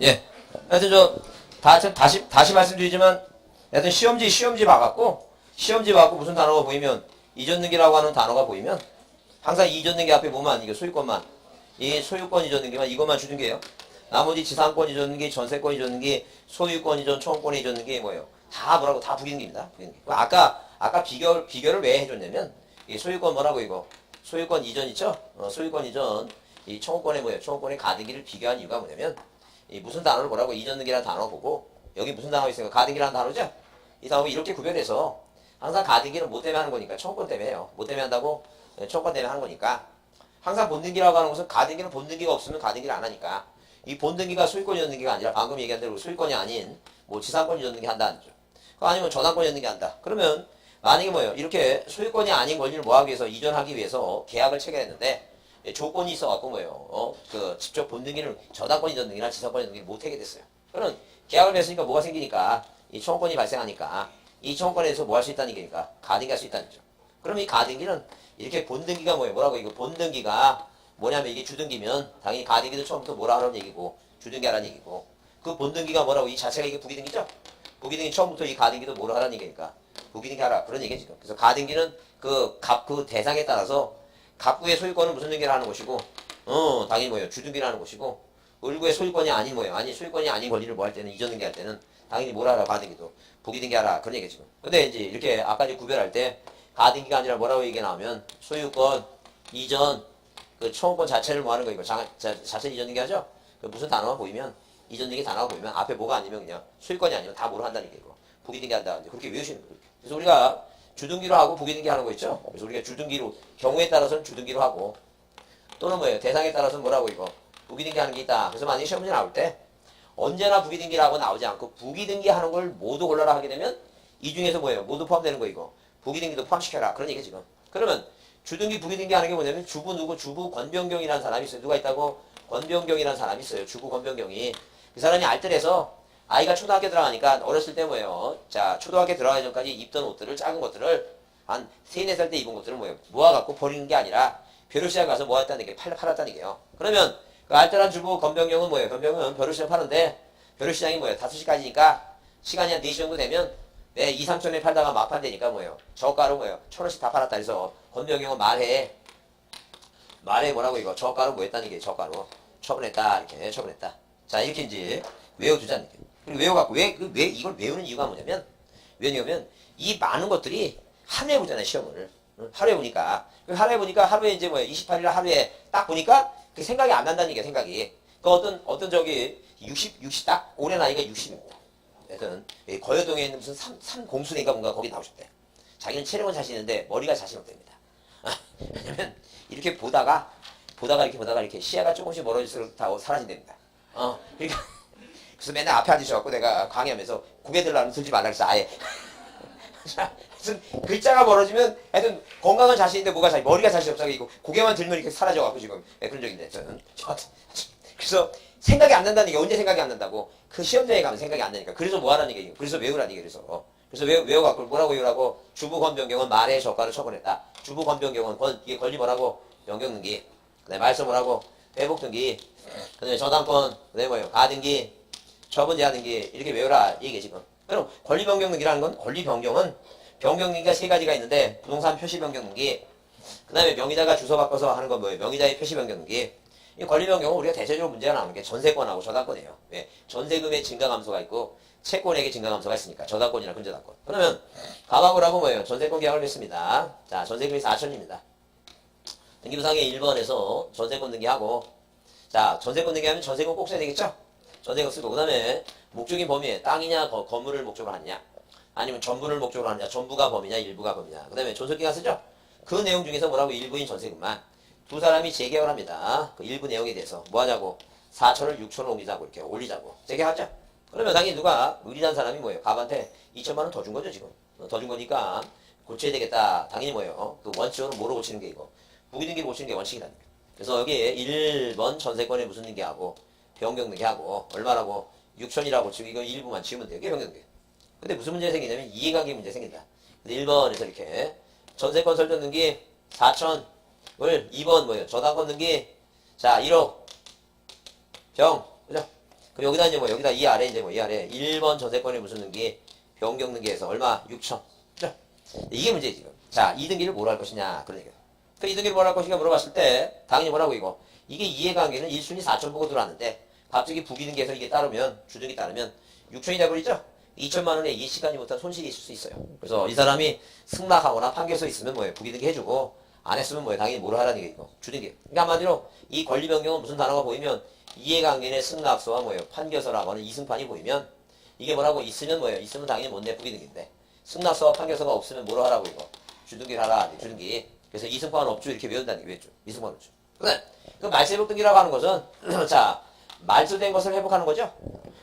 예. 하여튼 다시 말씀드리지만, 하여튼 시험지 봐갖고 무슨 단어가 보이면, 이전능기라고 하는 단어가 보이면, 항상 이전능기 앞에 뭐만, 이게 소유권만, 이 소유권 이전능기만, 이것만 주는 게요. 나머지 지상권 이전능기, 전세권 이전능기, 소유권 이전, 청구권 이전능기 뭐예요? 다 뭐라고? 다 부기능기입니다. 부기능기. 아까 비교를 왜 해줬냐면, 이 소유권 뭐라고 이거? 소유권 이전 있죠? 소유권 이전, 이 청구권의 뭐예요? 청구권의 가등기를 비교한 이유가 뭐냐면, 이 무슨 단어를 뭐라고 이전능기라는 단어 보고, 여기 무슨 단어가 있어요? 가등기라는 단어죠? 이 단어가 이렇게 구별해서, 항상 가등기는 뭐 때문에 하는 거니까? 청구권 때문에 해요. 뭐 때문에 한다고? 청구권 때문에 하는 거니까. 항상 본등기라고 하는 것은 가등기는 본등기가 없으면 가등기를 안 하니까. 이 본등기가 소유권 이전능기가 아니라 방금 얘기한 대로 소유권이 아닌 뭐 지상권 이전능기 한다는 거죠. 아니면 저당권 이전능기 한다. 그러면 만약에 뭐예요? 이렇게 소유권이 아닌 권리를 뭐하기 위해서 이전하기 위해서 계약을 체결했는데 조건이 있어갖고 뭐예요? 직접 본등기를 저당권 이전능기나 지상권 이전능기를 못하게 됐어요. 그러면 계약을 맺으니까 뭐가 생기니까 이 청구권이 발생하니까 이 청구권에서 뭐 할 수 있다는 얘기니까 가등기 할 수 있다는 거죠. 그럼 이 가등기는 이렇게 본등기가 뭐예요? 뭐라고 이거 본등기가 뭐냐면 이게 주등기면 당연히 가등기도 처음부터 뭐라 하라는 얘기고 주등기 하라는 얘기고 그 본등기가 뭐라고 이 자체가 이게 부기등기죠? 부기등기 처음부터 이 가등기도 뭐라 하라는 얘기니까 부기등기 하라 그런 얘기지. 그래서 가등기는 그 대상에 따라서 갑구의 소유권은 무슨 등기를 하는 것이고 당연히 뭐예요? 주등기를 하는 것이고 을구의 소유권이 아닌 뭐예요? 아니 소유권이 아닌 권리를 뭐 할 때는 이전등기 할 때는 당연히 뭐라 하라 가등기도 부기등기 하라 그런 얘기지. 근데 이제 이렇게 아까 이제 구별할 때 가등기가 아니라 뭐라고 얘기 나오면 소유권 이전 그 청구권 자체를 뭐 하는 거 이거 자체 이전등기 하죠? 그 무슨 단어가 보이면 이전등기 단어가 보이면 앞에 뭐가 아니면 그냥 소유권이 아니면 다 뭐로 한다는 얘기고 부기등기 한다 그렇게 외우시는 거예요. 그래서 우리가 주등기로 하고 부기등기 하는 거 있죠? 그래서 우리가 주등기로 경우에 따라서는 주등기로 하고 또는 뭐예요? 대상에 따라서는 뭐라고 이거 부기등기 하는 게 있다. 그래서 만약에 시험 문제 나올 때 언제나 부기등기라고 나오지 않고 부기등기 하는 걸 모두 골라라 하게 되면 이 중에서 뭐예요? 모두 포함되는 거 이거 부기등기도 포함시켜라 그런 얘기 지금. 그러면 주등기 부기등기 하는 게 뭐냐면 주부 권병경이라는 사람이 있어요. 누가 있다고? 권병경이라는 사람이 있어요. 주부 권병경이. 그 사람이 알뜰해서 아이가 초등학교 들어가니까 어렸을 때 뭐예요? 자 초등학교 들어가기 전까지 입던 옷들을 작은 것들을 한 3, 4살 때 입은 것들을 뭐예요? 모아갖고 버리는 게 아니라 벼룩시장 가서 모았다는 게 팔았다는 얘기예요. 그러면 그 알뜰한 주부 권병경은 뭐예요? 권병경은 벼룩시장 파는데 벼룩시장이 뭐예요? 5시까지니까 시간이 한 4시 정도 되면 2, 3천에 팔다가 막판 되니까 뭐예요? 저가로 뭐예요? 1,000원씩 다 팔았다 해서 권병경은 말해 뭐라고 이거 저가로 뭐 했다는 게 저가로 처분했다 이렇게 처분했다. 자 이렇게 이제 외워두자는 얘기예요. 그리고 외워갖고 왜 이걸 외우는 이유가 뭐냐면 왜냐면 이 많은 것들이 하루에 보잖아요 시험을. 하루에 보니까 하루에 이제 뭐예요? 28일 하루에 딱 보니까 그 생각이 안 난다는 얘기야 생각이. 그 어떤 저기 60 딱 올해 나이가 60입니다. 하여튼 거여동에 있는 무슨 삼공수인가 뭔가 거기 나오셨대. 자기는 체력은 자신 있는데 머리가 자신 없답니다. 왜냐면 이렇게 보다가 이렇게 시야가 조금씩 멀어질수록 다 사라진답니다. 그러니까 그래서 맨날 앞에 앉으셔갖고 내가 강의하면서 고개 들라면 들지 말라 그래서 아예 무슨 글자가 멀어지면 하여튼 건강은 자신인데 머리가 자신 없어 이거 고개만 들면 이렇게 사라져갖고 지금 그런 적인데 저는 그래서 생각이 안 난다는 게 언제 생각이 안 난다고 그 시험장에 가면 생각이 안 나니까 그래서 뭐 하라는 얘기예요. 그래서 외우라는 얘기예요. 그래서 외워갖고 뭐라고 외우라고 주부 권변경은 말의 저가를 처분했다. 주부 권변경은 이게 권리 뭐라고 변경등기 그다음에 말소 뭐라고 회복등기 그다음에 저당권 그다음에 뭐예요 가등기 처분제하등기 이렇게 외우라 이게 지금. 그럼 권리 변경등기라는 건 권리 변경은 변경등기가 3가지가 있는데 부동산 표시 변경등기 그다음에 명의자가 주소 바꿔서 하는 건 뭐예요 명의자의 표시 변경등기. 이 권리 변경은 우리가 대체적으로 문제가 나오는 게 전세권하고 저당권이에요. 왜? 전세금의 증가 감소가 있고 채권액의 증가 감소가 있으니까 저당권이나 근저당권. 그러면 가방을 하고 뭐예요? 전세권 계약을 했습니다. 자, 전세금이 4천입니다. 등기부상의 1번에서 전세권 등기하고 자, 전세권 등기하면 전세금 꼭 써야 되겠죠? 전세금 쓰고 그 다음에 목적인 범위에 땅이냐 건물을 목적으로 하느냐 아니면 전부를 목적으로 하느냐 전부가 범위냐 일부가 범위냐 그 다음에 존속기간 쓰죠? 그 내용 중에서 뭐라고 일부인 전세금만 두 사람이 재계약을 합니다. 그 일부 내용에 대해서 뭐 하자고 4천을 6천을 옮기자고 이렇게 올리자고 재계약하죠? 그러면 당연히 누가 의리한 사람이 뭐예요? 갑한테 2천만 원 더 준 거죠 지금. 더 준 거니까 고쳐야 되겠다. 당연히 뭐예요? 그 원칙으로 뭐로 고치는 게 이거 부기등기를 고치는 게 원칙이라는 거예요. 그래서 여기에 1번 전세권에 무슨 등기하고 변경등기하고 얼마라고 6천이라고 치고 이거 일부만 지우면 돼요. 이게 변경등기. 근데 무슨 문제가 생기냐면 이해관계 문제 생긴다. 근데 1번에서 이렇게 전세권 설정 등기 4천을 2번 뭐예요? 저당권 등기 자 1억 병 그죠? 그럼 여기다 이제 뭐, 여기다 이 아래 이제 뭐, 이 아래 1번 전세권의 무슨 등기, 변경 등기에서 얼마? 6천. 그죠? 이게 문제지, 지금. 자, 이 등기를 뭐로 할 것이냐. 그런 얘기야. 그 이 등기를 뭐로 할 것인가 물어봤을 때, 당연히 뭐라고 이거. 이게 이해관계는 1순위 4천 보고 들어왔는데, 갑자기 부기 등기에서 이게 따르면, 주등기 따르면 6천이 돼버리죠? 2천만 원에 이 시간이 못한 손실이 있을 수 있어요. 그래서 이 사람이 승낙하거나 판결서 있으면 뭐예요? 부기 등기 해주고, 안 했으면 뭐예요? 당연히 뭐로 하라는 얘기고. 주등기. 그러니까 한마디로 이 권리 변경은 무슨 단어가 보이면, 이해관계의 승낙서와 뭐예요? 판결서라고 하는 이승판이 보이면, 이게 뭐라고 있으면 뭐예요? 있으면 당연히 못 내 부기 등기인데, 승낙서와 판결서가 없으면 뭐로 하라고 이거. 주등기를 하라. 주등기. 그래서 이승판 업주 이렇게 외운다는 게 왜죠? 이승판 업주. 그 말세회복 등기라고 하는 것은 자 말소된 것을 회복하는 거죠.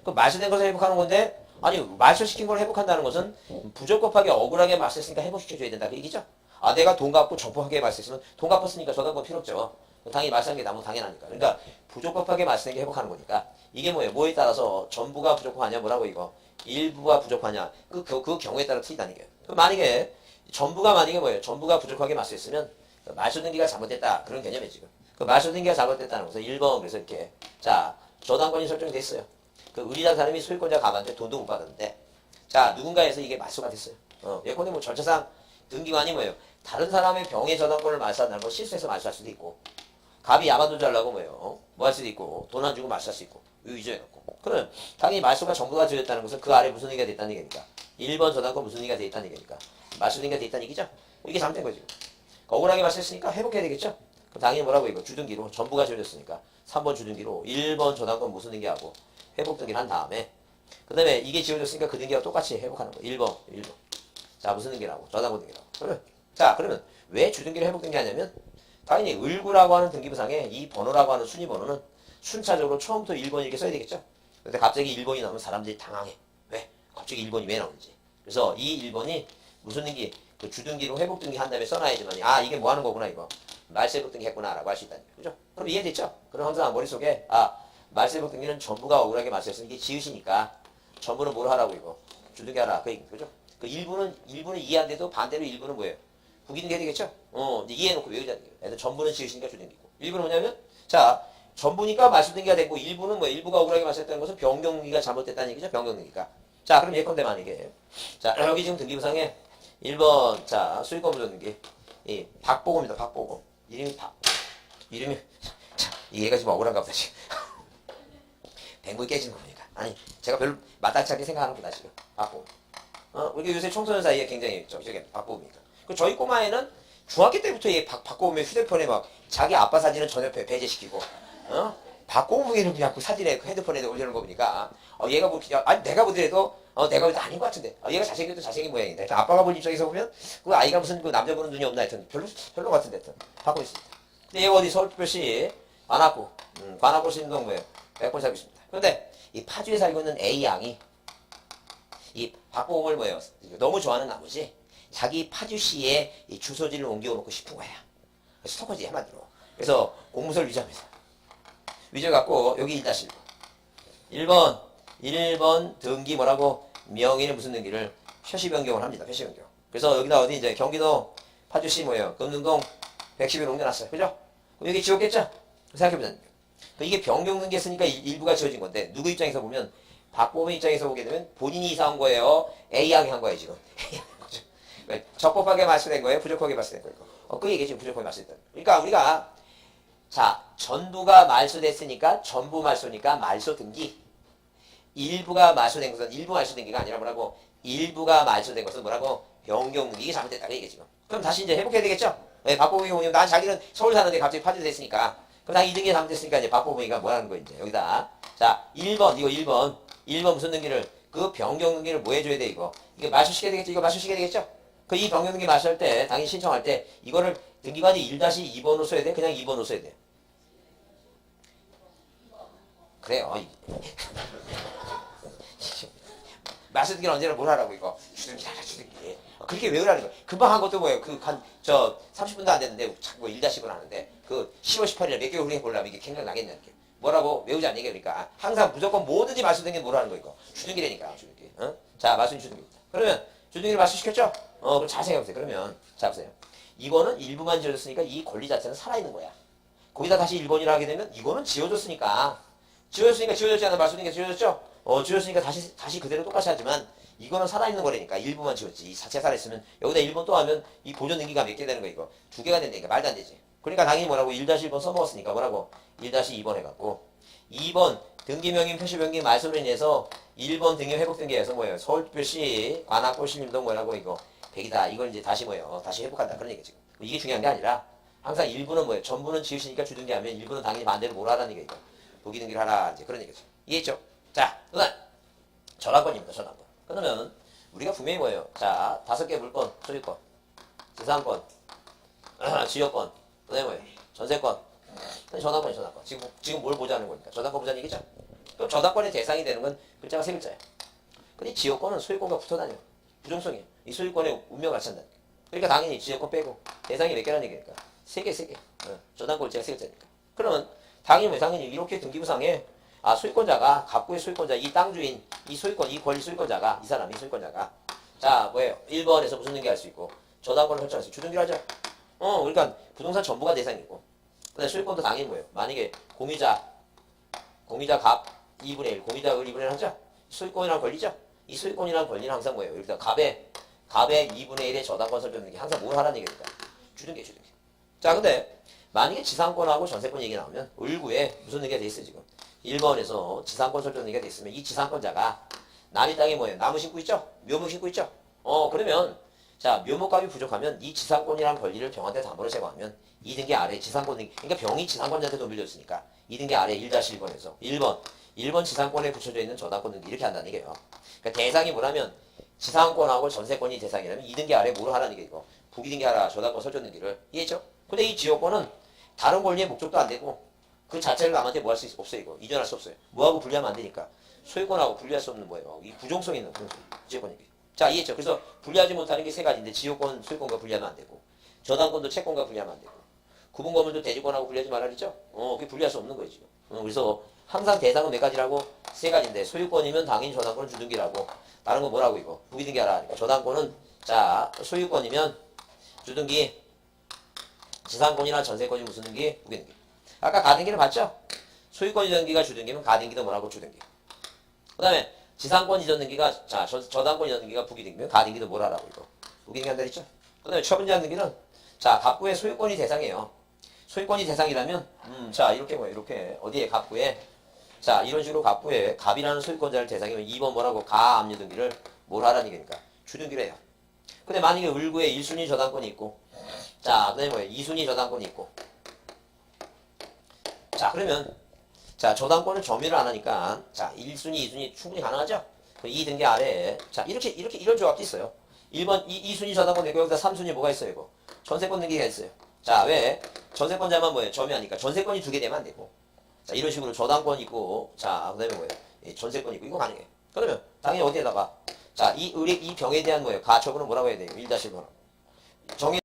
그 말소된 것을 회복하는 건데 아니 말소시킨 걸 회복한다는 것은 부적 곱하기 억울하게 말소했으니까 회복시켜줘야 된다 그 얘기죠. 아 내가 돈 갚고 적법하게 말소했으면 돈 갚았으니까 저 갚은 필요 없죠. 당연히 말소한 게 너무 당연하니까. 그러니까 부적 곱하게 말소된 게 회복하는 거니까 이게 뭐예요? 뭐에 따라서 전부가 부족하냐 뭐라고 이거 일부가 부족하냐 그 경우에 따라 틀리다는 얘기예요. 만약에 전부가 만약에 뭐예요? 전부가 부족하게 말소했으면 말소 등기가 잘못됐다 그런 개념이에요 지금. 그 말소 등기가 잘못됐다는 것은 1번 그래서 이렇게 자 저당권이 설정됐어요. 그 의리한 사람이 소유권자 가만데 돈도 못 받았는데 자 누군가에서 이게 말소가 됐어요. 예컨대 뭐 절차상 등기관이 뭐예요? 다른 사람의 병의 저당권을 말소한다는 건 실수해서 말소할 수도 있고 갑이 야만돈 잘라고 뭐예요? 뭐 할 수도 있고 돈 안 주고 말소할 수 있고 위조해갖고 그럼 당연히 말소가 전부가 되었다는 것은 그 아래 무슨 얘기가 됐다는 얘기니까 1번 저당권 무슨 얘기가 됐다는 얘기니까 말소 등기가 됐다는 얘기죠? 이게 잘못된 거지. 억울하게 말소했으니까 회복해야 되겠죠? 그럼 당연히 뭐라고 이거 주등기로 전부가 지어졌으니까 3번 주등기로 1번 저당권 무슨 등기하고 회복 등기를 한 다음에 그 다음에 이게 지어졌으니까 그 등기와 똑같이 회복하는 거 1번 자 무슨 등기라고 저당권 등기라고 그래. 자 그러면 왜 주등기를 회복 등기하냐면 당연히 을구라고 하는 등기부상에 이 번호라고 하는 순위 번호는 순차적으로 처음부터 1번 이렇게 써야 되겠죠. 근데 갑자기 1번이 나오면 사람들이 당황해. 왜? 갑자기 1번이 왜 나오는지. 그래서 이 1번이 무슨 등기 그 주등기로 회복 등기 한 다음에 써놔야지만 아 이게 뭐 하는 거구나 이거 말세 회복 등기 했구나 라고 할 수 있다는 거죠. 그럼 이해됐죠? 그럼 항상 머릿속에 아 말세 회복 등기는 전부가 억울하게 말세했으니 이게 지으시니까 전부는 뭘 하라고 이거 주등기 하라 그 얘기 그죠? 그 일부는 이해 안 돼도 반대로 일부는 뭐예요? 부기 등기 해야 되겠죠? 이해해놓고 외우자는 거예요. 애들 전부는 지으시니까 주등기고 일부는 뭐냐면 자 전부니까 말세 등기가 됐고 일부는 뭐 일부가 억울하게 말세했다는 것은 변경 등기가 잘못됐다는 얘기죠. 변경 등기가 자 그럼 예컨대 만약에 자 여기 지금 등기부상에 1번 자 수익권 부정등기 이 박보검입니다. 박보검 이름이 참 얘가 지금 억울한가 보다 지금 뱅구이 깨지는 거 보니까 아니 제가 별로 마땅치 않게 생각하는 거다 지금 박보검 우리가 요새 청소년 사이에 굉장히 저기 박보검이니까 그 저희 꼬마애는 중학교 때부터 얘 박보검의 휴대폰에 막 자기 아빠 사진을 전옆에 배제시키고 박보검이를 그냥 그 사진에 그 핸드폰에 올리는 거 보니까 얘가 뭐 아니 내가 보더라도 내가 보다 아닌 것 같은데 얘가 잘생겨도 잘생긴 모양인데 아빠가 본 입장에서 보면 그 아이가 무슨 그 남자 보는 눈이 없나 하여튼 별로 같은데 하여튼 받고 있습니다. 근데 얘가 어디 서울특별시 관악구 관악구 신동 뭐예요? 백번 살고 있습니다. 그런데 이 파주에 살고 있는 A 양이 이 박보검을 뭐예요? 너무 좋아하는 나머지 자기 파주시에 이 주소지를 옮겨놓고 싶은 거야. 스토커지 한마디로. 그래서 공무서를 위조합니다. 위조해갖고 여기 1-1번 1번 등기 뭐라고 명의는 무슨 등기를 표시 변경을 합니다. 표시 변경. 그래서 여기다 어디 이제 경기도 파주시 뭐예요? 금능동 110일 옮겨놨어요. 그죠? 그럼 여기 지웠겠죠? 생각해보자는 이게 변경 등기 했으니까 일부가 지워진 건데 누구 입장에서 보면 박보검 입장에서 보게 되면 본인이 이사 한 거예요? A양이 한 거예요 지금. 왜? 적법하게 말소된 거예요? 부적법하게 말소된 거예요? 그 얘기 지금 부적법하게 말소됐다. 그러니까 우리가 자 전부가 말소됐으니까 전부 말소니까 말소 등기 일부가 말소된 것은 일부 말소된 게가 아니라 뭐라고 일부가 말소된 것은 뭐라고 변경 등기 이게 잘못됐다 그 얘기 지금. 그럼 다시 이제 회복해야 되겠죠? 네, 박보검이 오면 난 자기는 서울 사는데 갑자기 파주에 됐으니까 그럼 다 이등기 잘못됐으니까 이제 박보검이가 뭐 하는 거 이제 여기다 자 1번 이거 1번 무슨 등기를 그 변경 등기를 뭐 해줘야 돼 이거 이게 말소시켜야 되겠죠? 이거 말소시켜야 되겠죠? 그 이 변경 등기 말소할 때 당연히 신청할 때 이거를 등기관이 1-2번으로 써야 돼? 그냥 2번으로 써야 돼? 그래요. 말소 등기는 언제나 뭘 하라고 이거 주등기 하라 주등기 그렇게 외우라는 거야. 금방 한 것도 뭐예요? 그 한 저 30분도 안 됐는데 자꾸 뭐 1-1을 하는데 그 10월 18일에 몇 개월 후에 보려면 이게 생각 나겠냐 이렇게 뭐라고 외우지 않는 게 그러니까 항상 무조건 뭐든지 말소 등기는 뭘 하는 거 이거 주등기라니까 주등기. 자 말소 주등기입니다. 그러면 주등기를 말소시켰죠? 그럼 잘 생각해보세요. 그러면 자 보세요. 이거는 일부만 지어졌으니까 이 권리 자체는 살아있는 거야. 거기다 다시 1번이라 하게 되면 이거는 지어졌으니까 지워졌으니까 지워졌지 않아? 말씀이니까 지워졌죠? 지워졌으니까 다시 그대로 똑같이 하지만 이거는 살아있는 거라니까. 일부만 지웠지. 이 자체가 살아있으면 여기다 1번 또 하면 이 보존 등기가 몇 개 되는 거 이거. 2개가 된다니까. 말도 안 되지. 그러니까 당연히 뭐라고 1-1번 써먹었으니까 뭐라고 1-2번 해갖고 2번 등기명인 표시변경 말소로 인해서 1번 등기 회복 등기에서 뭐예요? 서울특별시 관악구 신림동 뭐라고 이거 100이다. 이걸 이제 다시 뭐예요? 다시 회복한다. 그런 얘기 지금. 이게 중요한 게 아니라 항상 일부는 뭐예요? 전부는 지으시니까 주등기하면 일부는 당연히 반대로 뭘 하라는 얘기가 이거. 부기 등기를 하라. 이제 그런 얘기죠. 이해했죠? 자, 그다음 전환권입니다. 전환권. 그러면 우리가 분명히 뭐예요? 자, 5개 물권, 소유권, 지상권, 지역권, 그다음에 뭐예요? 전세권, 전환권이 전환권. 지금 뭘 보자는 거니까? 전환권 보자는 얘기죠? 그럼 전환권의 대상이 되는 건 글자가 3글자예요. 근데 지역권은 소유권과 붙어 다녀요. 부정성이에요. 이 소유권의 운명을 알찬다. 그러니까 당연히 지역권 빼고 대상이 몇 개라는 얘기니까 3개. 전환권 글자가 3글자니까. 그러면 당연히 이렇게 등기부상에 소유권자가 갑구의 소유권자 이 땅 주인 이 소유권 이 권리 소유권자가 이 사람이 소유권자가 자 뭐예요? 1번에서 무슨 등기할 수 있고 저당권을 설정할 수 있고 주등기를 하죠. 그러니까 부동산 전부가 대상이고 근데 소유권도 당연히 뭐예요? 만약에 공유자 갑 2분의 1 공유자 을 2분의 1 하죠. 소유권이란 권리죠. 이 소유권이란 권리는 항상 뭐예요? 일단 갑의 2분의 1의 저당권 설정 등기 항상 뭘 하라는 얘기니까 주등기. 자 근데 만약에 지상권하고 전세권 얘기 나오면 을구에 무슨 얘기가 돼 있어요 지금 1번에서 지상권 설정 얘기가 돼 있으면 이 지상권자가 남의 땅에 뭐예요? 나무 심고 있죠? 묘목 심고 있죠? 그러면 자 묘목값이 부족하면 이 지상권이란 권리를 병한테 담보로 제거하면 이 등기 아래 지상권 등기 그러니까 병이 지상권자한테 넘겨졌으니까 이 등기 아래 1-1번에서 1번 지상권에 붙여져 있는 저당권 등기 이렇게 한다는 얘기예요. 그러니까 대상이 뭐라면 지상권하고 전세권이 대상이라면 이 등기 아래 뭘 하라는 얘기고 부기 등기 하라 저당권 설정 등기를 이해했죠? 근데 이 지역권은 다른 권리의 목적도 안 되고 그 자체를 남한테 뭐 할 수 없어요 이거 이전할 수 없어요. 뭐하고 분리하면 안 되니까 소유권하고 분리할 수 없는 뭐예요? 이 부정성 있는 부정성 지역권 얘기. 자 이해했죠? 그래서 분리하지 못하는 게 3가지인데 지역권 소유권과 분리하면 안 되고 저당권도 채권과 분리하면 안 되고 구분거물도 대지권하고 분리하지 말라 그랬죠? 그게 분리할 수 없는 거예요 지금. 그래서 항상 대상은 몇 가지라고? 3가지인데 소유권이면 당연히 저당권은 주등기라고 다른 건 뭐라고 이거 부기 등기하라. 그러니까 저당권은 자 소유권이면 주등기 지상권이나 전세권이 무슨 등기? 부기 등기. 아까 가등기를 봤죠? 소유권 이전 등기가 주등기면 가등기도 뭐라고 주등기. 그 다음에 지상권 이전 등기가 자 저당권 이전 등기가 부기 등기면 가등기도 뭐라고 이거 부기 등기 한다 했죠? 그 다음에 처분제한 등기는 자 갑구의 소유권이 대상이에요. 소유권이 대상이라면 자 이렇게 뭐예요? 이렇게 어디에 갑구에 자 이런 식으로 갑구에 갑이라는 소유권자를 대상이면 2번 뭐라고 가압류 등기를 뭘 하라는 얘기니까 주등기를 해요. 근데 만약에 을구에 1순위 저당권이 있고 자 그 다음에 뭐예요? 2순위 저당권이 있고 자 그러면 자 저당권을 점유를 안 하니까 자 1순위 2순위 충분히 가능하죠? 이 등기 아래에 자 이렇게 이런 조합도 있어요. 1번 2순위 저당권 있고 여기다 3순위 뭐가 있어요 이거 전세권 등기가 있어요. 자 왜? 전세권자만 뭐예요? 점유하니까 전세권이 2개 되면 안 되고 자 이런 식으로 저당권 있고 자 그 다음에 뭐예요? 전세권 있고 이거 가능해요. 그러면 당연히 어디에다가 자 이 병에 대한 뭐예요? 가처분은 뭐라고 해야 돼요? 1-1번 정해